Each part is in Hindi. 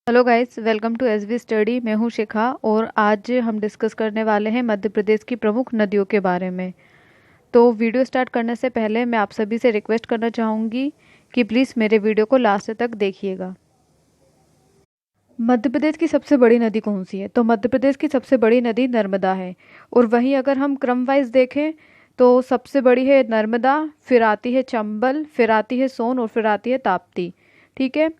Hello guys, welcome to SV study. मैं हूं शिखा और आज हम डिस्कस करने वाले हैं मध्य प्रदेश की प्रमुख नदियों के बारे में। तो वीडियो स्टार्ट करने से पहले मैं आप सभी से रिक्वेस्ट करना चाहूँगी कि प्लीज़ मेरे वीडियो को लास्ट तक देखिएगा। मध्य प्रदेश की सबसे बड़ी नदी कौन सी है? तो मध्य प्रदेश की सबसे बड़ी नदी नर्मदा है। और वहीं अगर हम क्रम वाइज देखें तो सबसे बड़ी है नर्मदा, फिर आती है चंबल, फिर आती है सोन और फिर आती है ताप्ती। ठीक है,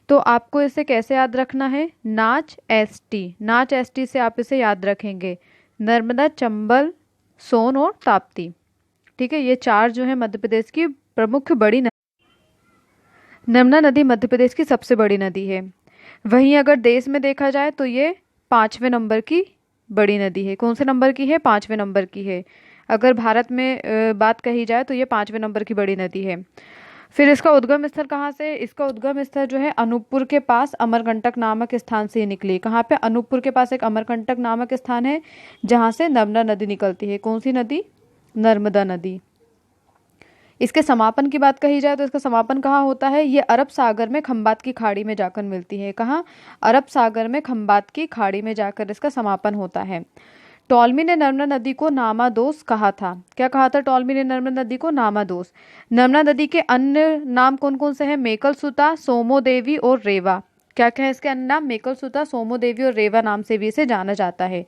तो आपको इसे कैसे याद रखना है? नाच एस टी, नाच एस टी से आप इसे याद रखेंगे। नर्मदा, चंबल, सोन और ताप्ती। ठीक है, ये चार जो है मध्य प्रदेश की प्रमुख बड़ी नदी। नर्मदा नदी मध्य प्रदेश की सबसे बड़ी नदी है। वहीं अगर देश में देखा जाए तो ये 5वें नंबर की बड़ी नदी है। कौन से नंबर की है? 5वें नंबर की है। अगर भारत में बात कही जाए तो ये 5वें नंबर की बड़ी नदी है। फिर इसका उद्गम स्थल कहाँ से? इसका उद्गम स्थल जो है अनूपपुर के पास अमरकंटक नामक स्थान से ही निकली। कहाँ पे? अनूपपुर के पास एक अमरकंटक नामक स्थान है जहाँ से नर्मदा नदी निकलती है। कौन सी नदी? नर्मदा नदी। इसके समापन की बात कही जाए तो इसका समापन कहाँ होता है? ये अरब सागर में खंबात की खाड़ी में जाकर मिलती है। कहाँ? अरब सागर में खंबात की खाड़ी में जाकर इसका समापन होता है। टॉलमी ने नर्मदा नदी को नामादोस कहा था। क्या कहा था टॉलमी ने नर्मदा नदी को? नामादोस। नर्मदा नदी के अन्य नाम कौन कौन से हैं? मेकल सुता, सोमो देवी और रेवा। क्या क्या है इसके अन्य नाम? मेकल सुता, सोमो देवी और रेवा नाम से भी इसे जाना जाता है।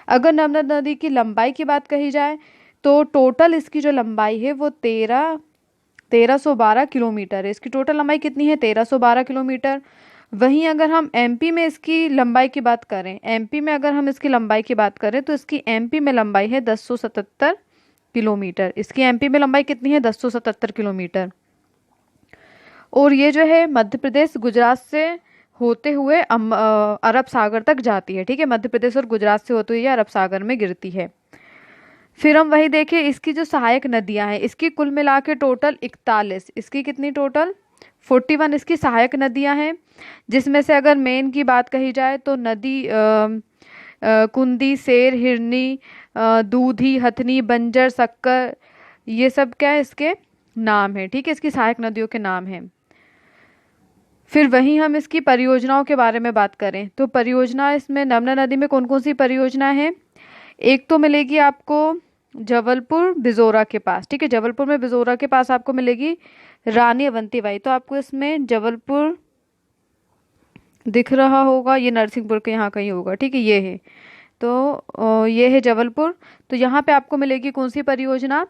अगर नर्मदा नदी की लंबाई की बात कही जाए तो टोटल इसकी जो लंबाई है वो 1312 किलोमीटर है। इसकी टोटल लंबाई कितनी है? 1312 किलोमीटर। वहीं अगर हम एमपी में इसकी लंबाई की बात करें, एमपी में अगर हम इसकी लंबाई की बात करें तो इसकी एमपी में लंबाई है 1077 किलोमीटर। इसकी एमपी में लंबाई कितनी है? 1077 किलोमीटर। और ये जो है मध्य प्रदेश गुजरात से होते हुए अरब सागर तक जाती है। ठीक है, मध्य प्रदेश और गुजरात से होते हुए ये अरब सागर में गिरती है। फिर हम वही देखिए इसकी जो सहायक नदियां हैं, इसकी कुल मिला के टोटल 41। इसकी कितनी? टोटल 41 इसकी सहायक नदियां हैं। जिसमें से अगर मेन की बात कही जाए तो नदी कुंदी, सेर, हिरनी, दूधी, हथनी, बंजर, शक्कर, ये सब क्या है? इसके नाम है। ठीक है, इसकी सहायक नदियों के नाम हैं। फिर वहीं हम इसकी परियोजनाओं के बारे में बात करें तो परियोजना इसमें नर्मदा नदी में कौन कौन सी परियोजना है? एक तो मिलेगी आपको जबलपुर बिजोरा के पास। ठीक है, जबलपुर में बिजोरा के पास आपको मिलेगी रानी अवंती बाई। तो आपको इसमें जबलपुर दिख रहा होगा, ये नरसिंहपुर के यहाँ कहीं होगा। ठीक है, ये है। तो ये है जबलपुर। तो यहाँ पे आपको मिलेगी कौन सी परियोजना?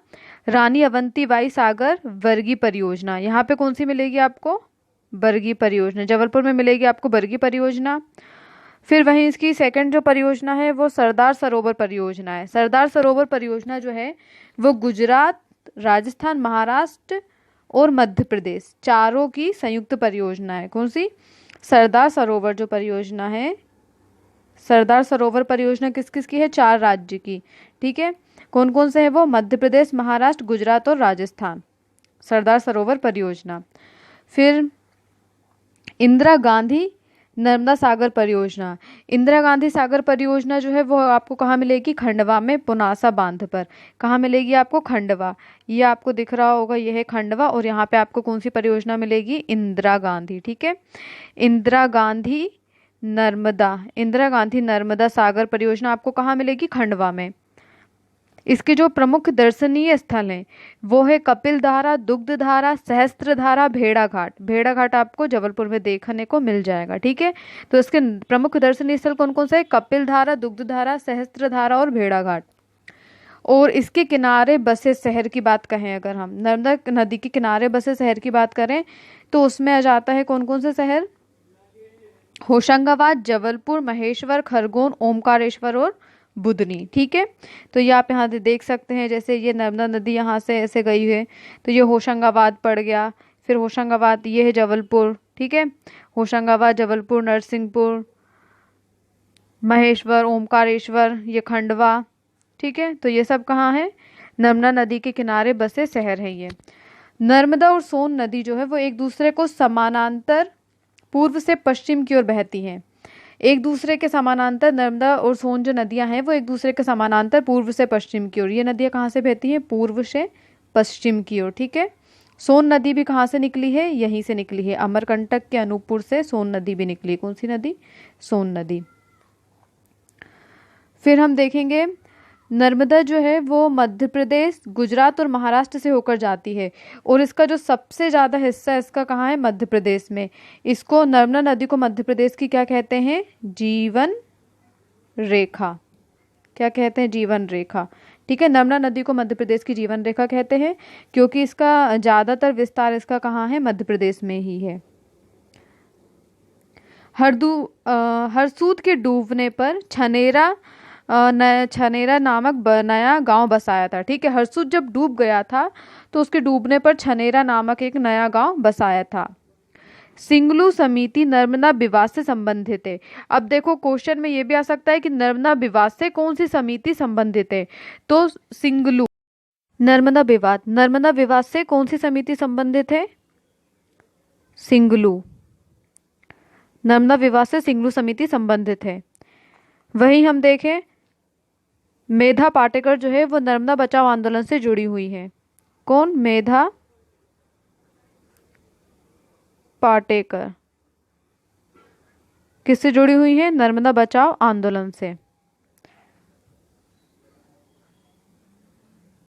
रानी अवंती बाई सागर वर्गी परियोजना। यहाँ पे कौन सी मिलेगी आपको? बरगी परियोजना। जबलपुर में मिलेगी आपको बरगी परियोजना। फिर वहीं इसकी सेकंड जो परियोजना है वो सरदार सरोवर परियोजना है। सरदार सरोवर परियोजना जो है वो गुजरात, राजस्थान, महाराष्ट्र और मध्य प्रदेश चारों की संयुक्त परियोजना है। कौन सी? सरदार सरोवर जो परियोजना है, सरदार सरोवर परियोजना किस किस की है? 4 राज्य की। ठीक है, कौन कौन से है वो? मध्य प्रदेश, महाराष्ट्र, गुजरात और राजस्थान। सरदार सरोवर परियोजना। फिर इंदिरा गांधी नर्मदा सागर परियोजना। इंदिरा गांधी सागर परियोजना जो है वो आपको कहाँ मिलेगी? खंडवा में, पुनासा बांध पर। कहाँ मिलेगी आपको? खंडवा। ये आपको दिख रहा होगा, ये है खंडवा। और यहाँ पे आपको कौन सी परियोजना मिलेगी? इंदिरा गांधी। ठीक है, इंदिरा गांधी नर्मदा, इंदिरा गांधी नर्मदा सागर परियोजना आपको कहाँ मिलेगी? खंडवा में। इसके जो प्रमुख दर्शनीय स्थल हैं वो है कपिल धारा, दुग्ध धारा, सहस्त्र धारा, भेड़ा घाट। भेड़ा घाट आपको जबलपुर में देखने को मिल जाएगा। ठीक है, तो इसके प्रमुख दर्शनीय स्थल कौन कौन से? कपिल धारा, दुग्ध धारा, सहस्त्र धारा और भेड़ा घाट। और इसके किनारे बसे शहर की बात कहें, अगर हम नर्मदा नदी के किनारे बसे शहर की बात करें तो उसमें आ जाता है कौन कौन से शहर? होशंगाबाद, जबलपुर, महेश्वर, खरगोन, ओमकारेश्वर और बुधनी। ठीक है, तो ये आप यहाँ से देख सकते हैं। जैसे ये नर्मदा नदी यहाँ से ऐसे गई है तो ये होशंगाबाद पड़ गया। फिर होशंगाबाद, ये है जबलपुर। ठीक है, होशंगाबाद, जबलपुर, नरसिंहपुर, महेश्वर, ओमकारेश्वर, ये खंडवा। ठीक है, तो ये सब कहाँ है? नर्मदा नदी के किनारे बसे शहर है ये। नर्मदा और सोन नदी जो है वो एक दूसरे को समानांतर पूर्व से पश्चिम की ओर बहती हैं। एक दूसरे के समानांतर नर्मदा और सोन जो नदियां हैं वो एक दूसरे के समानांतर पूर्व से पश्चिम की ओर। ये नदियां कहाँ से बहती हैं? पूर्व से पश्चिम की ओर। ठीक है, सोन नदी भी कहाँ से निकली है? यहीं से निकली है, अमरकंटक के अनूपपुर से सोन नदी भी निकली। कौन सी नदी? सोन नदी। फिर हम देखेंगे नर्मदा जो है वो मध्य प्रदेश, गुजरात और महाराष्ट्र से होकर जाती है, और इसका जो सबसे ज़्यादा हिस्सा है इसका कहाँ है? मध्य प्रदेश में। इसको, नर्मदा नदी को मध्य प्रदेश की क्या कहते हैं? जीवन रेखा। क्या कहते हैं? जीवन रेखा। ठीक है, नर्मदा नदी को मध्य प्रदेश की जीवन रेखा कहते हैं क्योंकि इसका ज़्यादातर विस्तार इसका कहाँ है? मध्य प्रदेश में ही है। हरसूद के डूबने पर छनेरा नामक नया गांव बसाया था। ठीक है, हरसूद जब डूब गया था तो उसके डूबने पर छनेरा नामक एक नया गांव बसाया था। सिंगलू समिति नर्मदा विवाद से संबंधित है। अब देखो क्वेश्चन में ये भी आ सकता है कि नर्मदा विवाद से कौन सी समिति संबंधित है, तो सिंगलू। नर्मदा विवाद से कौन सी समिति संबंधित है? सिंगलू। नर्मदा विवाद से सिंगलू समिति संबंधित है। वहीं हम देखें मेधा पाटेकर जो है वो नर्मदा बचाओ आंदोलन से जुड़ी हुई है। कौन? मेधा पाटेकर किससे जुड़ी हुई है? नर्मदा बचाओ आंदोलन से।